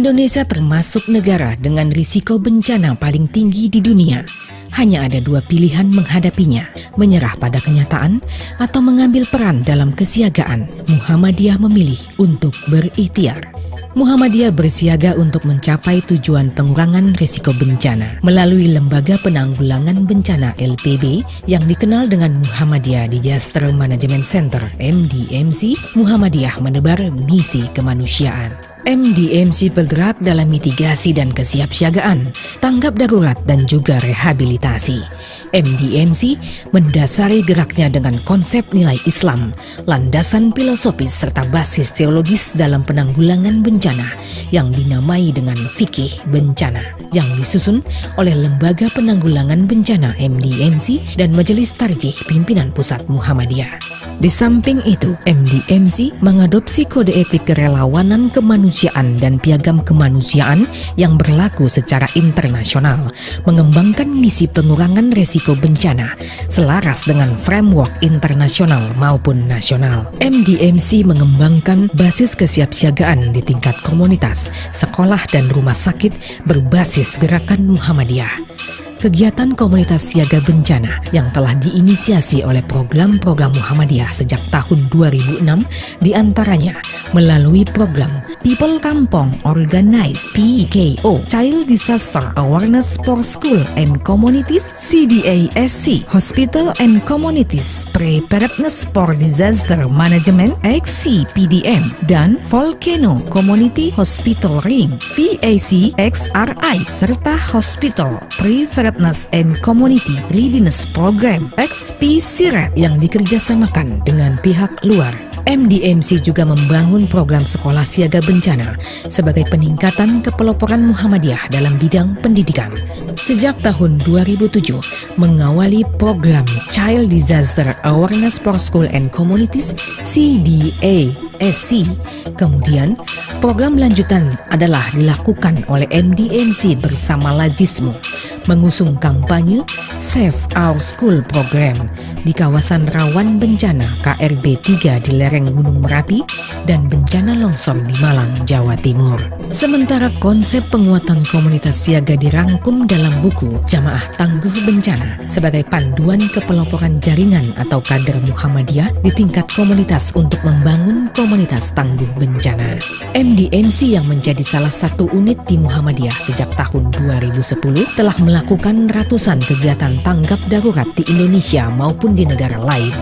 Indonesia termasuk negara dengan risiko bencana paling tinggi di dunia. Hanya ada dua pilihan menghadapinya, menyerah pada kenyataan atau mengambil peran dalam kesiagaan. Muhammadiyah memilih untuk berikhtiar. Muhammadiyah bersiaga untuk mencapai tujuan pengurangan risiko bencana melalui Lembaga Penanggulangan Bencana LPB yang dikenal dengan Muhammadiyah Disaster Management Center MDMC. Muhammadiyah menebar misi kemanusiaan. MDMC bergerak dalam mitigasi dan kesiapsiagaan, tanggap darurat dan juga rehabilitasi. MDMC mendasari geraknya dengan konsep nilai Islam, landasan filosofis serta basis teologis dalam penanggulangan bencana yang dinamai dengan fikih bencana yang disusun oleh Lembaga Penanggulangan Bencana MDMC dan Majelis Tarjih Pimpinan Pusat Muhammadiyah. Di samping itu, MDMC mengadopsi kode etik kerelawanan kemanusiaan dan piagam kemanusiaan yang berlaku secara internasional, mengembangkan misi pengurangan risiko bencana selaras dengan framework internasional maupun nasional. MDMC mengembangkan basis kesiapsiagaan di tingkat komunitas, sekolah dan rumah sakit berbasis gerakan Muhammadiyah. Kegiatan komunitas siaga bencana yang telah diinisiasi oleh program-program Muhammadiyah sejak tahun 2006 diantaranya melalui program People Kampong Organize PKO, Child Disaster Awareness for School and Communities CDASC, Hospital and Communities Preparedness for Disaster Management XCPDM, dan Volcano Community Hospital Ring VAC XRI, serta Hospital Preparedness and Community Readiness Program XP-SIRET yang dikerjasamakan dengan pihak luar. MDMC juga membangun program sekolah siaga bencana sebagai peningkatan kepeloporan Muhammadiyah dalam bidang pendidikan. Sejak tahun 2007, mengawali program Child Disaster Awareness for School and Communities CDASC. Kemudian, program lanjutan adalah dilakukan oleh MDMC bersama Lajismu, mengusung kampanye Save Our School Program di kawasan rawan bencana KRB 3 di lereng Gunung Merapi dan bencana longsor di Malang, Jawa Timur. Sementara konsep penguatan komunitas siaga dirangkum dalam buku Jamaah Tangguh Bencana sebagai panduan kepeloporan jaringan atau kader Muhammadiyah di tingkat komunitas untuk membangun komunitas tangguh bencana. MDMC yang menjadi salah satu unit di Muhammadiyah sejak tahun 2010 telah melakukan ratusan kegiatan tanggap darurat di Indonesia maupun di negara lain.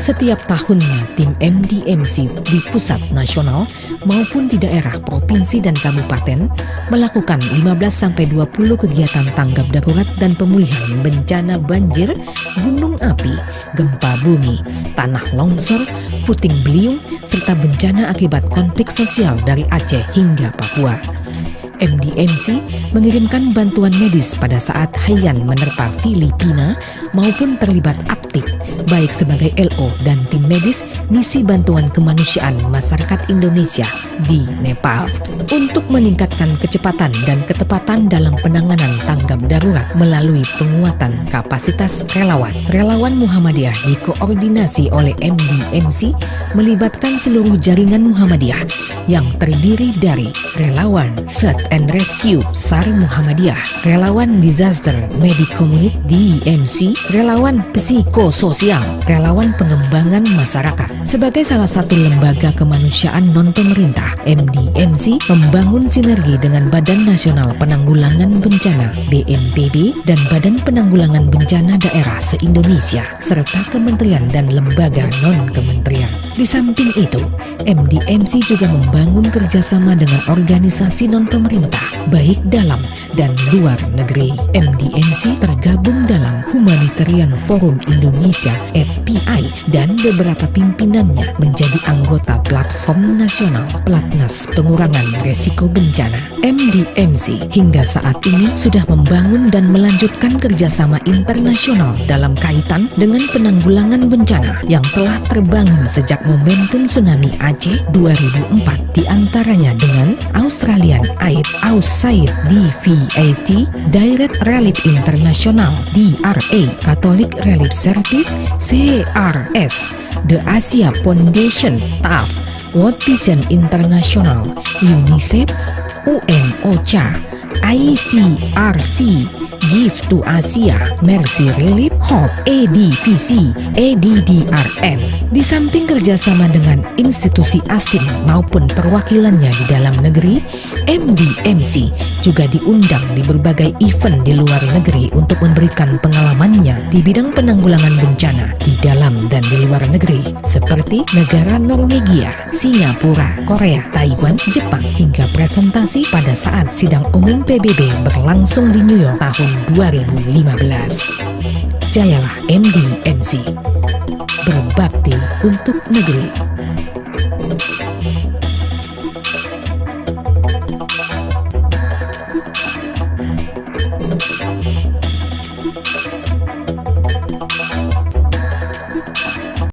Setiap tahunnya, tim MDMC di pusat nasional maupun di daerah, provinsi, dan kabupaten melakukan 15-20 kegiatan tanggap darurat dan pemulihan bencana banjir, gunung api, gempa bumi, tanah longsor, puting beliung, serta bencana akibat konflik sosial dari Aceh hingga Papua. MDMC mengirimkan bantuan medis pada saat Haiyan menerpa Filipina maupun terlibat aktif baik sebagai LO dan tim medis misi bantuan kemanusiaan masyarakat Indonesia di Nepal. Untuk meningkatkan kecepatan dan ketepatan dalam penanganan tanggap darurat melalui penguatan kapasitas relawan, relawan Muhammadiyah dikoordinasi oleh MDMC melibatkan seluruh jaringan Muhammadiyah yang terdiri dari relawan Search and Rescue SAR Muhammadiyah, relawan Disaster Medical Unit DMC, relawan psikososial, relawan pengembangan masyarakat. Sebagai salah satu lembaga kemanusiaan non-pemerintah, MDMC membangun sinergi dengan Badan Nasional Penanggulangan Bencana BNPB dan Badan Penanggulangan Bencana Daerah se-Indonesia, serta kementerian dan lembaga non-kementerian. Di samping itu, MDMC juga membangun kerjasama dengan organisasi non-pemerintah, baik dalam dan luar negeri. MDMC tergabung dalam Humanitarian Forum Indonesia (HPI) dan beberapa pimpinannya menjadi anggota Platform Nasional Platnas Pengurangan Risiko Bencana. MDMC hingga saat ini sudah membangun dan melanjutkan kerjasama internasional dalam kaitan dengan penanggulangan bencana yang telah terbangun sejak momentum tsunami Aceh 2004, diantaranya dengan Australian Aid, AUSAID, DVAT, Direct Relief International, DRA, Catholic Relief Service, CRS, The Asia Foundation, TAF, World Vision International, UNICEF, UN OCHA, ICRC, Give to Asia, Mercy Relief, Hope, EDVC, EDDRN. Di samping kerjasama dengan institusi asing maupun perwakilannya di dalam negeri, MDMC juga diundang di berbagai event di luar negeri untuk memberikan pengalamannya di bidang penanggulangan bencana di dalam dan di luar negeri, seperti negara Norwegia, Singapura, Korea, Taiwan, Jepang, hingga presentasi pada saat sidang umum PBB berlangsung di New York tahun 2015. Jayalah MDMC, berbakti untuk negeri.